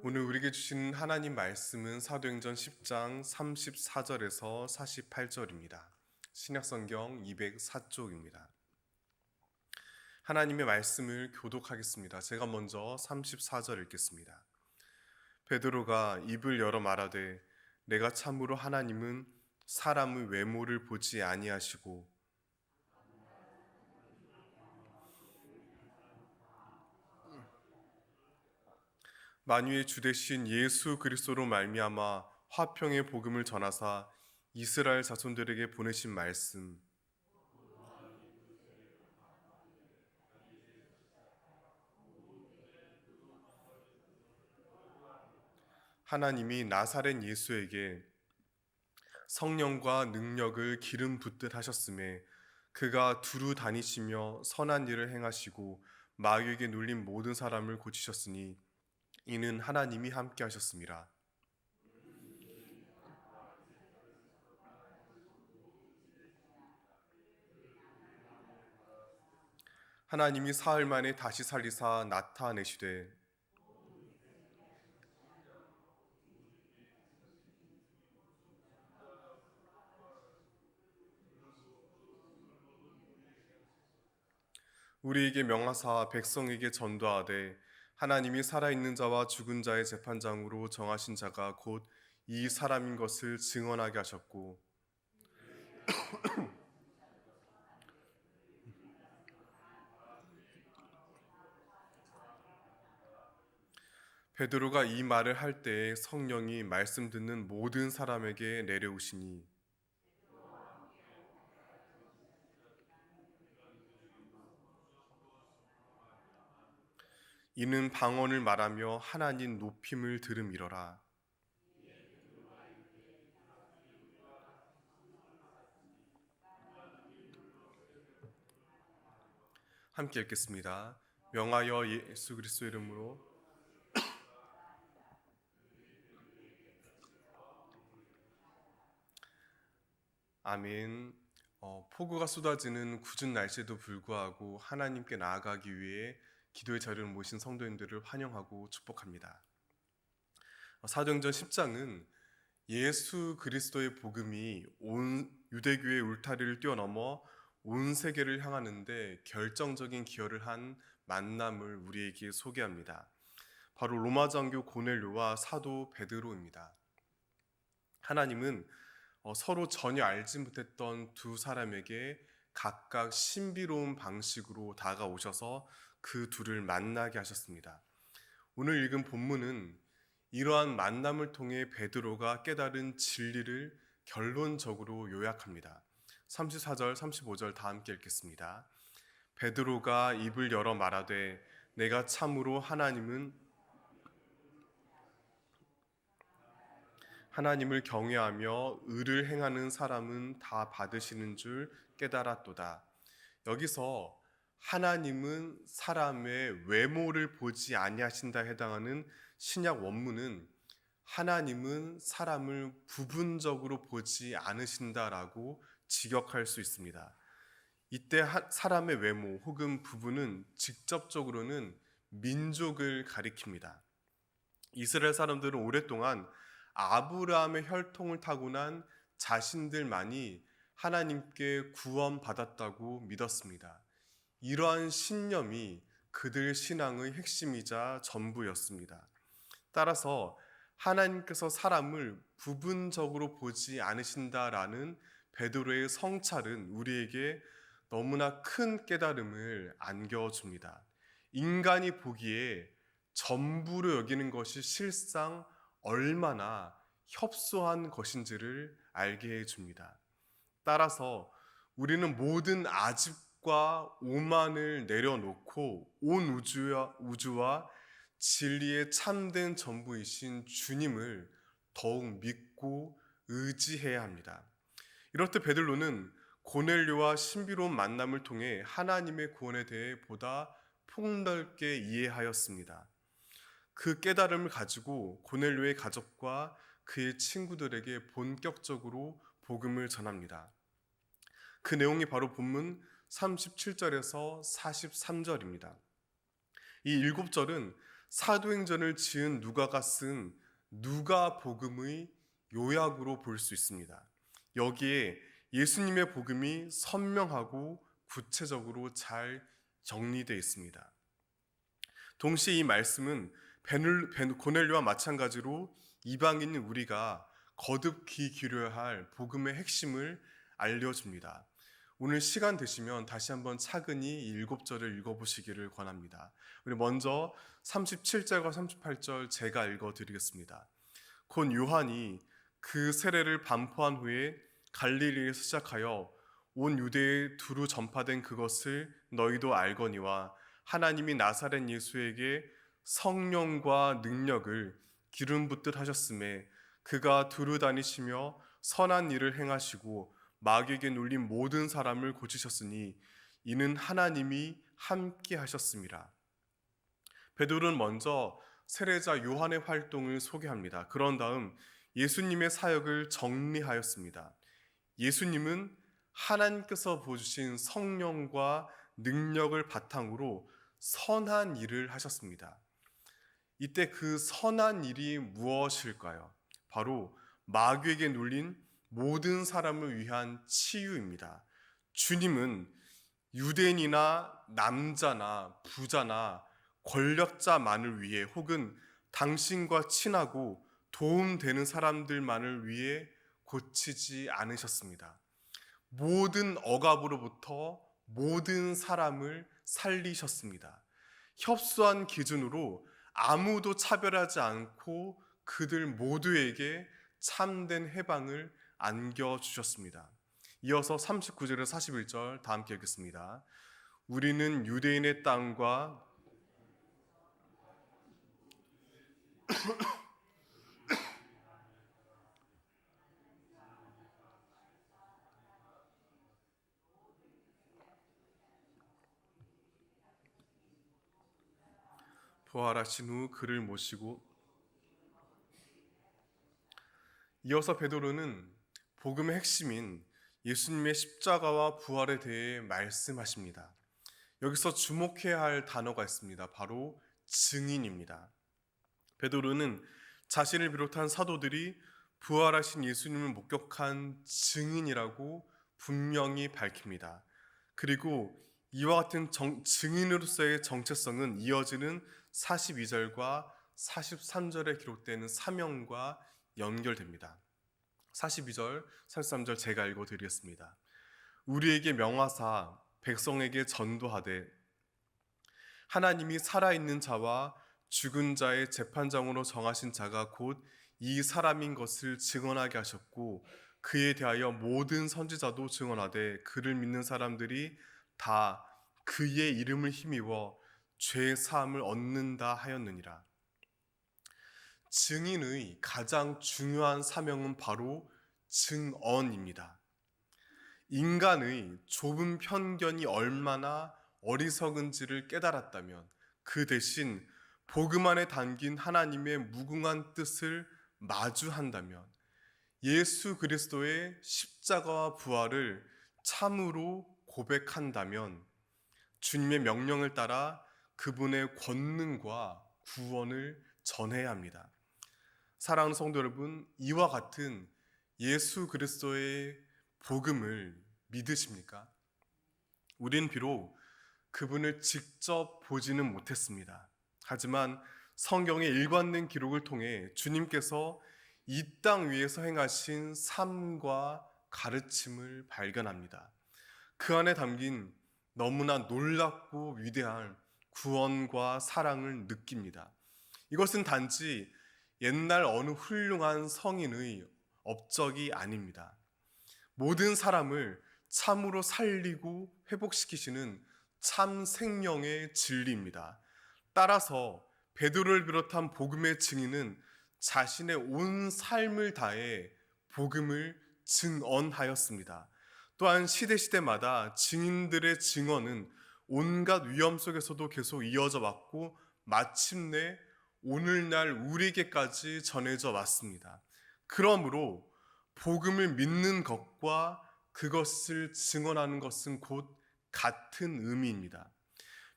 오늘 우리에게 주신 하나님 말씀은 사도행전 10장 34절에서 48절입니다. 신약성경 204쪽입니다. 하나님의 말씀을 교독하겠습니다. 제가 먼저 34절 읽겠습니다. 베드로가 입을 열어 말하되 내가 참으로 하나님은 사람의 외모를 보지 아니하시고 만유의 주 되신 예수 그리스도로 말미암아 화평의 복음을 전하사 이스라엘 자손들에게 보내신 말씀 하나님이 나사렛 예수에게 성령과 능력을 기름 붓듯 하셨음에 그가 두루 다니시며 선한 일을 행하시고 마귀에게 눌린 모든 사람을 고치셨으니 이는 하나님이 함께 하셨습니다. 하나님이 사흘 만에 다시 살리사 나타내시되 우리에게 명하사 백성에게 전도하되 하나님이 살아있는 자와 죽은 자의 재판장으로 정하신 자가 곧 이 사람인 것을 증언하게 하셨고 베드로가 이 말을 할 때에 성령이 말씀 듣는 모든 사람에게 내려오시니 이는 방언을 말하며 하나님 높임을 들음이러라. 함께 읽겠습니다. 명하여 예수 그리스도 이름으로 아멘. 폭우가 쏟아지는 궂은 날씨에도 불구하고 하나님께 나아가기 위해 기도의 자리를 모신 성도님들을 환영하고 축복합니다. 사도행전 10장은 예수 그리스도의 복음이 온 유대교의 울타리를 뛰어넘어 온 세계를 향하는데 결정적인 기여를 한 만남을 우리에게 소개합니다. 바로 로마 장교 고넬료와 사도 베드로입니다. 하나님은 서로 전혀 알지 못했던 두 사람에게 각각 신비로운 방식으로 다가오셔서 그 둘을 만나게 하셨습니다. 오늘 읽은 본문은 이러한 만남을 통해 베드로가 깨달은 진리를 결론적으로 요약합니다. 34절, 35절 다 함께 읽겠습니다. 베드로가 입을 열어 말하되 내가 참으로 하나님을 경외하며 의를 행하는 사람은 다 받으시는 줄 깨달았도다. 여기서 하나님은 사람의 외모를 보지 아니하신다 해당하는 신약 원문은 하나님은 사람을 부분적으로 보지 않으신다라고 직역할 수 있습니다. 이때 사람의 외모 혹은 부분은 직접적으로는 민족을 가리킵니다. 이스라엘 사람들은 오랫동안 아브라함의 혈통을 타고난 자신들만이 하나님께 구원받았다고 믿었습니다. 이러한 신념이 그들 신앙의 핵심이자 전부였습니다. 따라서 하나님께서 사람을 부분적으로 보지 않으신다라는 베드로의 성찰은 우리에게 너무나 큰 깨달음을 안겨줍니다. 인간이 보기에 전부로 여기는 것이 실상 얼마나 협소한 것인지를 알게 해줍니다. 따라서 우리는 모든 아집과 오만을 내려놓고 온 우주와 진리의 참된 전부이신 주님을 더욱 믿고 의지해야 합니다. 이럴 때 베드로는 고넬료와 신비로운 만남을 통해 하나님의 구원에 대해 보다 폭넓게 이해하였습니다. 그 깨달음을 가지고 고넬료의 가족과 그의 친구들에게 본격적으로 복음을 전합니다. 그 내용이 바로 본문 37절에서 43절입니다. 이 7절은 사도행전을 지은 누가가 쓴 누가복음의 요약으로 볼 수 있습니다. 여기에 예수님의 복음이 선명하고 구체적으로 잘 정리되어 있습니다. 동시에 이 말씀은 고넬료와 마찬가지로 이방인인 우리가 거듭 귀 기울여야 할 복음의 핵심을 알려줍니다. 오늘 시간 되시면 다시 한번 차근히 7절을 읽어보시기를 권합니다. 우리 먼저 37절과 38절 제가 읽어드리겠습니다. 곧 요한이 그 세례를 반포한 후에 갈릴리에서 시작하여 온 유대에 두루 전파된 그것을 너희도 알거니와 하나님이 나사렛 예수에게 성령과 능력을 기름 붓듯 하셨음에 그가 두루 다니시며 선한 일을 행하시고 마귀에게 눌린 모든 사람을 고치셨으니 이는 하나님이 함께 하셨음이라. 베드로는 먼저 세례자 요한의 활동을 소개합니다. 그런 다음 예수님의 사역을 정리하였습니다. 예수님은 하나님께서 부어주신 성령과 능력을 바탕으로 선한 일을 하셨습니다. 이때 그 선한 일이 무엇일까요? 바로 마귀에게 눌린 모든 사람을 위한 치유입니다. 주님은 유대인이나 남자나 부자나 권력자만을 위해 혹은 당신과 친하고 도움되는 사람들만을 위해 고치지 않으셨습니다. 모든 억압으로부터 모든 사람을 살리셨습니다. 협소한 기준으로 아무도 차별하지 않고 그들 모두에게 참된 해방을 안겨주셨습니다. 이어서 39절에서 41절 다 함께 읽겠습니다. 우리는 유대인의 땅과 부활하신 후 그를 모시고 이어서 베드로는 복음의 핵심인 예수님의 십자가와 부활에 대해 말씀하십니다. 여기서 주목해야 할 단어가 있습니다. 바로 증인입니다. 베드로는 자신을 비롯한 사도들이 부활하신 예수님을 목격한 증인이라고 분명히 밝힙니다. 그리고 이와 같은 증인으로서의 정체성은 이어지는 42절과 43절에 기록되는 사명과 연결됩니다. 42절, 43절 제가 읽어드리겠습니다. 우리에게 명하사 백성에게 전도하되 하나님이 살아있는 자와 죽은 자의 재판장으로 정하신 자가 곧 이 사람인 것을 증언하게 하셨고 그에 대하여 모든 선지자도 증언하되 그를 믿는 사람들이 다 그의 이름을 힘입어 죄 사함을 얻는다 하였느니라. 증인의 가장 중요한 사명은 바로 증언입니다. 인간의 좁은 편견이 얼마나 어리석은지를 깨달았다면 그 대신 복음 안에 담긴 하나님의 무궁한 뜻을 마주한다면 예수 그리스도의 십자가와 부활을 참으로 고백한다면 주님의 명령을 따라 그분의 권능과 구원을 전해야 합니다. 사랑하는 성도 여러분, 이와 같은 예수 그리스도의 복음을 믿으십니까? 우린 비록 그분을 직접 보지는 못했습니다. 하지만 성경의 일관된 기록을 통해 주님께서 이 땅 위에서 행하신 삶과 가르침을 발견합니다. 그 안에 담긴 너무나 놀랍고 위대한 구원과 사랑을 느낍니다. 이것은 단지 옛날 어느 훌륭한 성인의 업적이 아닙니다. 모든 사람을 참으로 살리고 회복시키시는 참 생명의 진리입니다. 따라서 베드로를 비롯한 복음의 증인은 자신의 온 삶을 다해 복음을 증언하였습니다. 또한 시대마다 증인들의 증언은 온갖 위험 속에서도 계속 이어져 왔고 마침내 오늘날 우리에게까지 전해져 왔습니다. 그러므로 복음을 믿는 것과 그것을 증언하는 것은 곧 같은 의미입니다.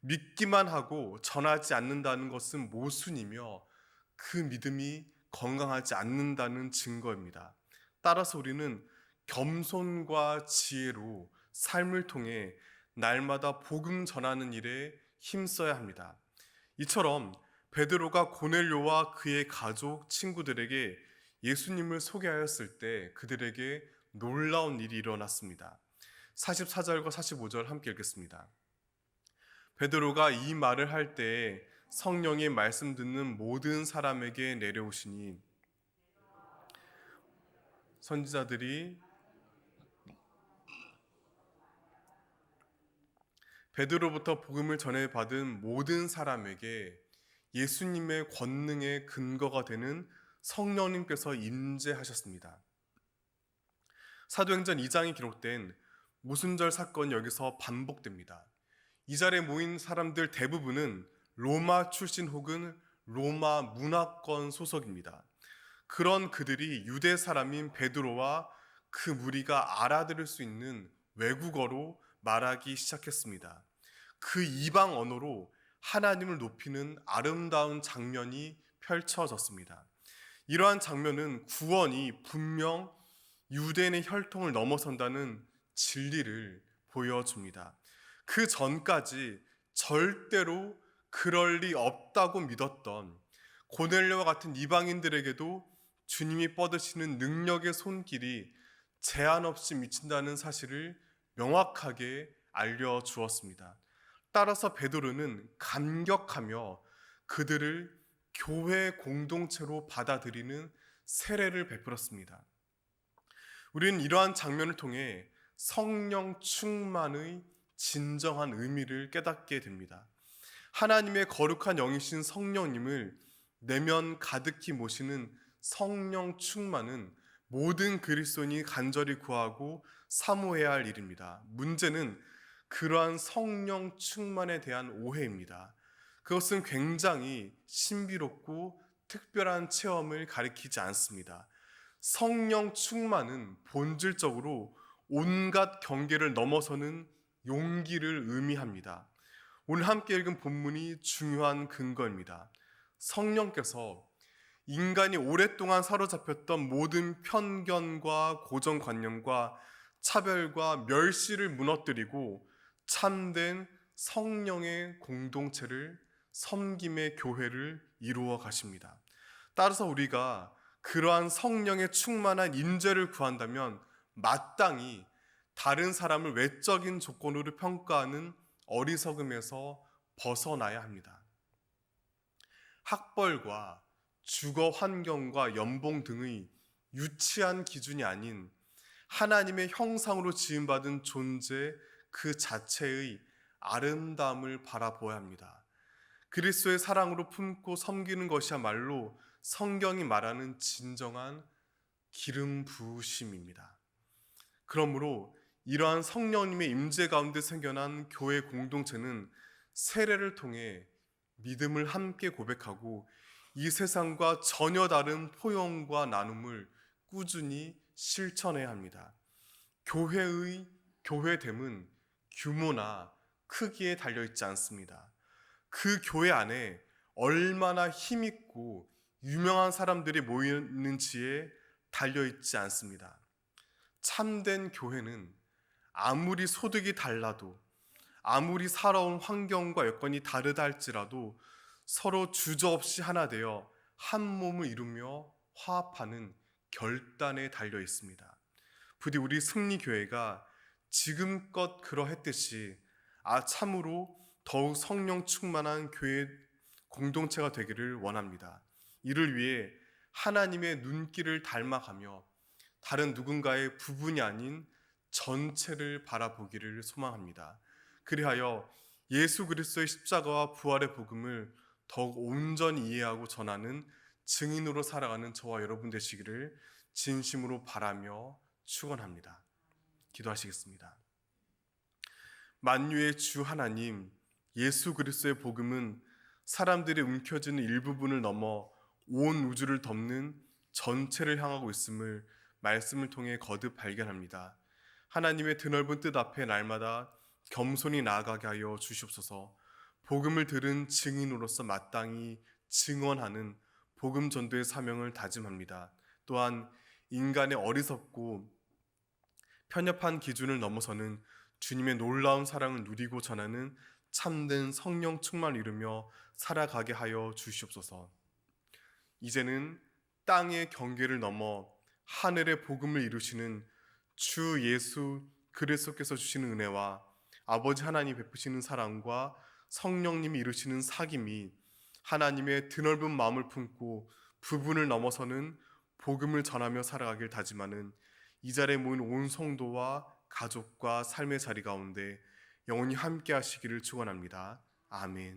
믿기만 하고 전하지 않는다는 것은 모순이며 그 믿음이 건강하지 않는다는 증거입니다. 따라서 우리는 겸손과 지혜로 삶을 통해 날마다 복음 전하는 일에 힘써야 합니다. 이처럼 베드로가 고넬료와 그의 가족, 친구들에게 예수님을 소개하였을 때 그들에게 놀라운 일이 일어났습니다. 44절과 45절 함께 읽겠습니다. 베드로가 이 말을 할 때에 성령의 말씀 듣는 모든 사람에게 내려오시니 선지자들이 베드로부터 복음을 전해받은 모든 사람에게 예수님의 권능의 근거가 되는 성령님께서 임재하셨습니다. 사도행전 2장에 기록된 모순절 사건이 여기서 반복됩니다. 이 자리에 모인 사람들 대부분은 로마 출신 혹은 로마 문화권 소속입니다. 그런 그들이 유대 사람인 베드로와 그 무리가 알아들을 수 있는 외국어로 말하기 시작했습니다. 그 이방 언어로 하나님을 높이는 아름다운 장면이 펼쳐졌습니다. 이러한 장면은 구원이 분명 유대인의 혈통을 넘어선다는 진리를 보여줍니다. 그 전까지 절대로 그럴 리 없다고 믿었던 고넬료와 같은 이방인들에게도 주님이 뻗으시는 능력의 손길이 제한 없이 미친다는 사실을 명확하게 알려주었습니다. 따라서 베드로는 감격하며 그들을 교회 공동체로 받아들이는 세례를 베풀었습니다. 우리는 이러한 장면을 통해 성령 충만의 진정한 의미를 깨닫게 됩니다. 하나님의 거룩한 영이신 성령님을 내면 가득히 모시는 성령 충만은 모든 그리스도인이 간절히 구하고 사모해야 할 일입니다. 문제는 그러한 성령 충만에 대한 오해입니다. 그것은 굉장히 신비롭고 특별한 체험을 가리키지 않습니다. 성령 충만은 본질적으로 온갖 경계를 넘어서는 용기를 의미합니다. 오늘 함께 읽은 본문이 중요한 근거입니다. 성령께서 인간이 오랫동안 사로잡혔던 모든 편견과 고정관념과 차별과 멸시를 무너뜨리고 참된 성령의 공동체를 섬김의 교회를 이루어 가십니다. 따라서 우리가 그러한 성령의 충만한 임재를 구한다면 마땅히 다른 사람을 외적인 조건으로 평가하는 어리석음에서 벗어나야 합니다. 학벌과 주거 환경과 연봉 등의 유치한 기준이 아닌 하나님의 형상으로 지음받은 존재 그 자체의 아름다움을 바라보아야 합니다. 그리스도의 사랑으로 품고 섬기는 것이야말로 성경이 말하는 진정한 기름 부으심입니다. 그러므로 이러한 성령님의 임재 가운데 생겨난 교회 공동체는 세례를 통해 믿음을 함께 고백하고 이 세상과 전혀 다른 포용과 나눔을 꾸준히 실천해야 합니다. 교회됨은 규모나 크기에 달려있지 않습니다. 그 교회 안에 얼마나 힘있고 유명한 사람들이 모이는지에 달려있지 않습니다. 참된 교회는 아무리 소득이 달라도 아무리 살아온 환경과 여건이 다르다 할지라도 서로 주저없이 하나 되어 한 몸을 이루며 화합하는 결단에 달려 있습니다. 부디 우리 승리교회가 지금껏 그러했듯이 참으로 더욱 성령 충만한 교회 공동체가 되기를 원합니다. 이를 위해 하나님의 눈길을 닮아가며 다른 누군가의 부분이 아닌 전체를 바라보기를 소망합니다. 그리하여 예수 그리스도의 십자가와 부활의 복음을 더욱 온전히 이해하고 전하는 증인으로 살아가는 저와 여러분 되시기를 진심으로 바라며 축원합니다. 기도하시겠습니다. 만유의 주 하나님, 예수 그리스도의 복음은 사람들이 움켜쥐는 일부분을 넘어 온 우주를 덮는 전체를 향하고 있음을 말씀을 통해 거듭 발견합니다. 하나님의 드넓은 뜻 앞에 날마다 겸손히 나아가게 하여 주시옵소서. 복음을 들은 증인으로서 마땅히 증언하는 복음 전도의 사명을 다짐합니다. 또한 인간의 어리석고 편협한 기준을 넘어서는 주님의 놀라운 사랑을 누리고 전하는 참된 성령 충만을 이루며 살아가게 하여 주시옵소서. 이제는 땅의 경계를 넘어 하늘의 복음을 이루시는 주 예수 그리스도께서 주시는 은혜와 아버지 하나님 베푸시는 사랑과 성령님이 이루시는 사귐이 하나님의 드넓은 마음을 품고 부분을 넘어서는 복음을 전하며 살아가길 다짐하는 이 자리에 모인 온 성도와 가족과 삶의 자리 가운데 영원히 함께 하시기를 축원합니다. 아멘.